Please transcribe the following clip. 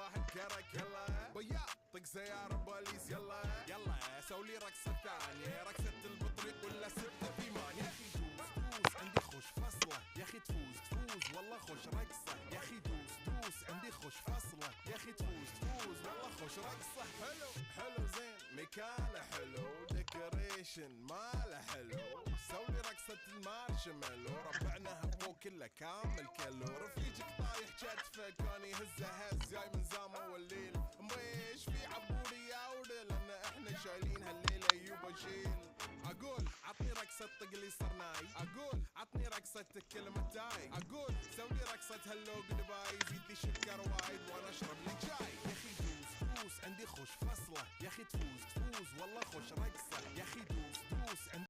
صباح الكرك يلا بيا طق سيارة بوليس يلا يلا سولي رقصة ثانية رقصة البطريق ولا ستة ثمان يا اخي دوس عندي خوش فصلة يا اخي تفوز والله خوش رقصة يا اخي دوس عندي خوش فصلة يا اخي تفوز والله خوش رقصة حلو زين مكانه حلو ديكوريشن ماله حلو سولي رقصة المارشميلو ربعناها فوق كله كامل كيلو رفيجك طايح كتفه كان يهزه هز جاي من زامه والليل ميش في عبوري يا ودل لان احنا شايلين هالليله يوبا شيل اقول عطني رقصة طق لي صرناي اقول عطني رقصة كلمة تاي اقول سولي رقصة هاللو باي زيد لي شكر وايد وانا اشرب لي جاي يا اخي دوس عندي خوش فصلة يا اخي تفوز والله خوش رقصة يا اخي دوس عندي